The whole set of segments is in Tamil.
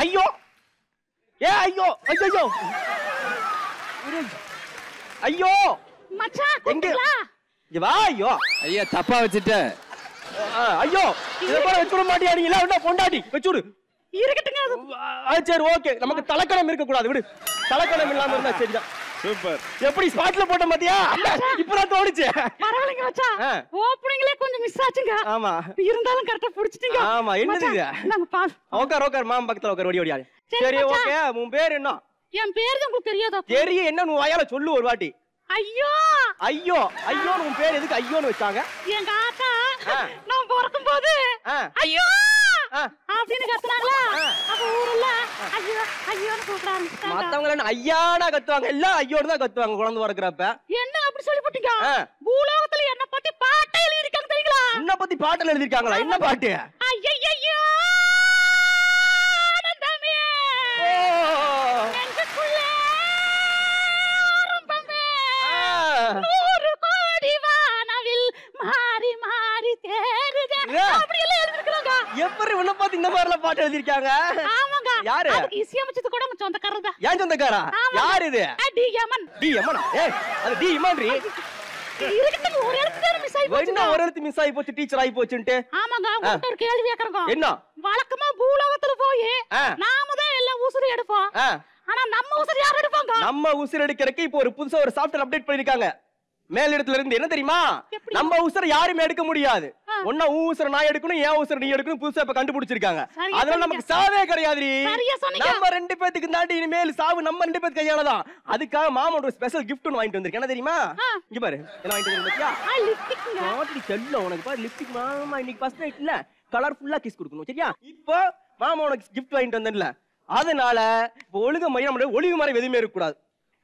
ஐயோ ஐயோ ஐயோ ஐயோ மச்சான் எங்க வா ஐயோ ஐயா தப்பா வச்சுட்ட ஐயோ இத கூட வெச்சுட மாட்டியா நீ இல்ல பொண்டாட்டி வெச்சுடு இருக்கட்டுங்க சரி ஓகே நமக்கு தலக்கணம் இருக்க கூடாது விடு தலக்கணம் இல்லாம இருந்தா சரிதான் சூப்பர் எப்படி ஸ்பாட்ல போட்ட பாத்தியா இப்பதான் தோணுச்சு பரவாயில்லைங்க மச்சான் ஓப்பனிங்லயே கொஞ்சம் மிஸ் ஆச்சுங்க ஆமா இருந்தாலும் கரெக்டா புடிச்சிட்டீங்க ஆமா என்னது நாங்க பாஸ் உட்கார் மாம் பக்கத்துல உட்கார் ஓடி ஓடி சரி ஓகே உன் பேர் என்ன என் பேர் உங்களுக்கு தெரியாதா தெரியும் என்ன நீ வாயால சொல்லு ஒரு வாட்டி ஐயோ ஐயோ ஐயோ உன் பேர் எதுக்கு ஐயோன்னு வச்சாங்க எங்க ஆத்தா நான் பிறக்கும் போது ஐயோ அப்படின்னு கத்துனாங்களா அப்ப ஊர்ல ஐயோ ஐயோன்னு கூப்பிட ஆரம்பிச்சாங்க மத்தவங்க என்ன ஐயானா கத்துவாங்க எல்லாம் ஐயோன்னு தான் கத்துவாங்க குழந்தை பிறக்கிறப்ப என்ன அப்படி சொல்லி போட்டீங்க பூலோகத்துல என்ன பத்தி பாட்டை எழுதி இருக்காங்க தெரியுங்களா என்ன பத்தி பாட்டுல எழுதி இருக்காங்களா என்ன பாட்டு ஐயோ நந்தமே நெஞ்சுக்குள்ள ஆரம்பமே 100 கோடி வானவில் மாறி மாறி தேடுதே அப்படி எல்லாம் எழுதி இருக்காங்க எப்படி உன்ன பத்தி இந்த மாதிரி எல்லாம் பாட்டு எழுதி இருக்காங்க ஆமாங்க யாரு அதுக்கு இசையமைச்சது கூட நம்ம சொந்தக்காரர் தான் ஏன் சொந்தக்காரா யார் இது டி யமன் அது டி யமன்ரி இருக்கட்டும் ஒரு எழுத்து மிஸ் ஆயி போச்சு என்ன ஒரு எழுத்து மிஸ் ஆயி போச்சு டீச்சர் ஆயி போச்சுன்ட்டு ஆமாங்க உங்ககிட்ட ஒரு கேள்வி கேக்குறேன் என்ன வழக்கமா பூலோகத்துல போய் நாம தான் எல்லாம் ஊசரி எடுப்போம் ஆனா நம்ம ஊசரி யார் எடுப்பாங்க நம்ம ஊசரி எடுக்கிறதுக்கு இப்போ ஒரு புதுசா ஒரு சாஃப்ட்வேர் அப்டேட் பண்ணிருக்காங்க மேலிடத்துல இருந்து என்ன தெரியுமா நம்ம ஊசரை யாருமே எடுக்க முடியாது ஒன்னா ஊசரை நான் எடுக்கணும் ஏன் ஊசரை நீ எடுக்கணும் புதுசா இப்ப கண்டுபிடிச்சிருக்காங்க அதனால நமக்கு சாவே கிடையாது நம்ம ரெண்டு பேத்துக்கு தாண்டி இனிமேல் சாவு நம்ம ரெண்டு பேத்துக்கு கையாலதான் அதுக்காக மாமோட ஒரு ஸ்பெஷல் கிஃப்ட் ஒன்று வாங்கிட்டு வந்திருக்கேன் என்ன தெரியுமா இங்க பாரு என்ன வாங்கிட்டு வந்திருக்கியா செல்ல உனக்கு பாரு லிப்ஸ்டிக் மாமா இன்னைக்கு ஃபர்ஸ்ட் நைட் இல்ல கலர்ஃபுல்லா கிஸ் கொடுக்கணும் சரியா இப்போ மாமா உனக்கு கிஃப்ட் வாங்கிட்டு வந்தேன்ல அதனால இப்போ ஒழுங்க மாதிரி நம்ம ஒளிவு மாதிரி எதுவுமே இருக்கக்கூடாது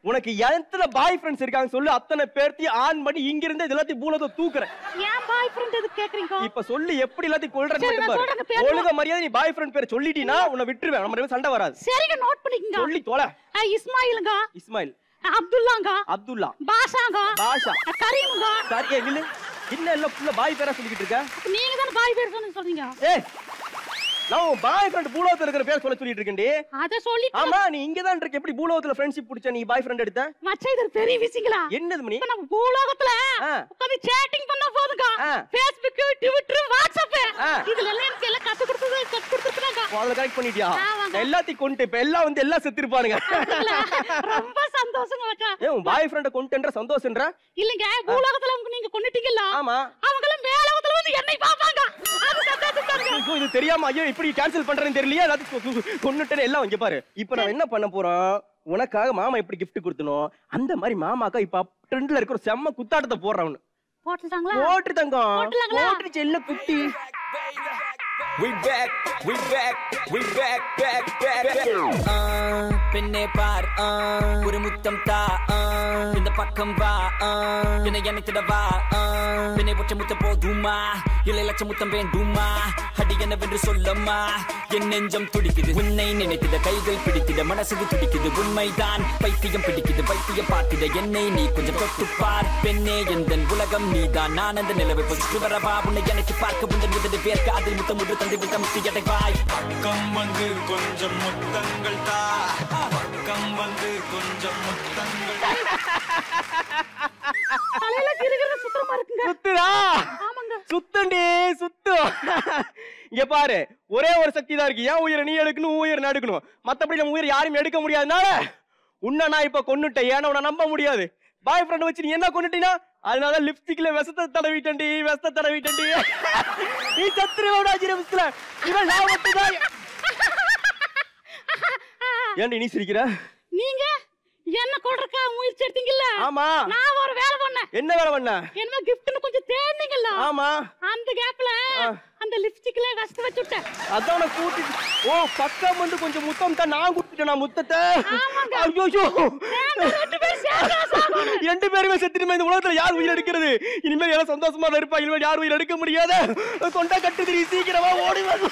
உனக்கு எத்தனை பாய் ஃப்ரெண்ட்ஸ் இருக்காங்க சொல்லு அத்தனை பேர்த்தையும் ஆன் பண்ணி இங்க இருந்து எல்லாத்தையும் பூலத்தை தூக்குறேன் ஏன் பாய் ஃப்ரெண்ட் எது கேக்குறீங்க இப்ப சொல்லு எப்படி எல்லாத்தையும் கொல்றேன்னு ஒழுங்க மரியாதை நீ பாய் ஃப்ரெண்ட் பேர் சொல்லிட்டீனா உன்னை விட்டுருவேன் நம்ம ரெண்டு சண்டை வராது சரிங்க நோட் பண்ணிக்கங்க சொல்லி தோல இஸ்மாயிலுங்க இஸ்மாயில் அப்துல்லாங்க அப்துல்லா பாஷாங்க பாஷா கரீமுங்க சரியே இல்ல என்ன எல்லாம் ஃபுல்லா பாய் பேரா சொல்லிட்டு இருக்க நீங்க தான் பாய் பேர் சொல்றீங்க ஏய் நான் பாய் ஃப்ரெண்ட் பூலோகத்துல இருக்கிற பேர் சொல்லிட்டு இருக்கேன்டி அத சொல்லி ஆமா நீ இங்க தான் இருக்க எப்படி பூலோகத்துல ஃப்ரெண்ட்ஷிப் புடிச்ச நீ பாய் ஃப்ரெண்ட் எடுத்த மச்சான் இது பெரிய விஷயங்களா என்னது மணி நம்ம பூலோகத்துல உட்கார்ந்து சேட்டிங் பண்ண போதுங்க Facebook Twitter WhatsApp இதுல எல்லாம் எனக்கு எல்லாம் கத்து கொடுத்துட்டாங்க வாள கரெக்ட் பண்ணிட்டியா எல்லாத்தையும் கொண்டு இப்ப எல்லாம் வந்து எல்லாம் செத்துருப்பானுங்க ரொம்ப சந்தோஷங்க மச்சான் ஏய் பாய் ஃப்ரெண்ட கொண்டுன்ற சந்தோஷம்ன்ற இல்லங்க பூலோகத்துல நீங்க கொன்னிட்டீங்கல ஆமா அவங்க எல்லாம் மேலோகத்துல வந்து என்னை பாப்பாங்க அது சந்தோஷம் இது தெரியாம ஐயோ இப்படி கேன்சல் பண்றேன்னு தெரியலையா எல்லாத்தையும் கொன்னுட்டே எல்லாம் இங்க பாரு இப்போ நான் என்ன பண்ண போறோம் உனக்காக மாமா எப்படி gift கொடுத்தனோ அந்த மாதிரி மாமாக்கா இப்ப ட்ரெண்ட்ல இருக்கிற செம்ம குத்தாட்டத்தை போடுறவனு போட்டுட்டாங்களா போட்டு தங்கம் போட்டு செல்ல குட்டி We back பின்னே பார் ஒரு முத்தம் தா இந்த பக்கம் வா பின்ன எனக்கு வா பின்னே ஒற்றை முத்தம் போதுமா இல்லை லட்ச முத்தம் வேண்டுமா அடி என்னவென்று சொல்லம்மா என் நெஞ்சம் துடிக்குது உன்னை நினைத்திட கைகள் பிடித்திட மனசுக்கு துடிக்குது உண்மைதான் பைத்தியம் பிடிக்குது பைத்தியம் பார்த்திட என்னை நீ கொஞ்சம் தொட்டுப்பார் பெண்ணே எந்த உலகம் நீதான் நான் அந்த நிலவை பொசுக்கு வரவா உன்னை எனக்கு பார்க்க உந்தன் உதடு பேர்க்க அதில் முத்தம் முற்று தந்தை வித்தம் எடைவாய் பக்கம் வந்து கொஞ்சம் முத்தங்கள் தா பக்கம் வந்து கொஞ்சம் முத்தங்கள் தலையில கிறுகிறு சுத்தமா இருக்குங்க சுத்துடா ஆமாங்க சுத்துண்டே சுத்து இங்க பாரு ஒரே ஒரு சக்தி தான் இருக்கு ஏன் உயிரை நீ எடுக்கணும் உயிரை நான் எடுக்கணும் மத்தபடி நம்ம உயிரை யாரும் எடுக்க முடியாதுனால உன்னை நான் இப்ப கொன்னுட்டேன் ஏன்னா உன்னை நம்ப முடியாது பாய் ஃப்ரெண்ட் வச்சு நீ என்ன கொன்னுட்டீனா அதனால லிப்ஸ்டிக்ல விஷத்தை தடவிட்டேன்டி நீ சத்துருவோட ஜீரவிஸ்ல இவன் நான் மட்டும்தான் ஏன்டி நீ சிரிக்கிற நீங்க என்ன கொல்றக்க முயற்சி எடுத்தீங்கல்ல ஆமா நான் ஒரு வேலை பண்ணேன் என்ன வேலை பண்ண என்ன கிஃப்ட்னு கொஞ்சம் தேடினீங்கல்ல ஆமா அந்த கேப்ல அந்த லிப்ஸ்டிக்ல வஸ்து வச்சுட்டேன் அதான் நான் கூட்டி ஓ பக்கம் வந்து கொஞ்சம் முத்தம் தான் நான் குடுத்துட்டேன் நான் முத்தத்தை ஐயோ ரெண்டு பேருமே செத்துட்டுமே இந்த உலகத்துல யார் உயிர் எடுக்கிறது இனிமேல் எல்லாம் சந்தோஷமா தான் இருப்பா இனிமேல் யார் உயிர் எடுக்க முடியாத கொண்டா கட்டுதிரி சீக்கிரமா ஓடி வந்து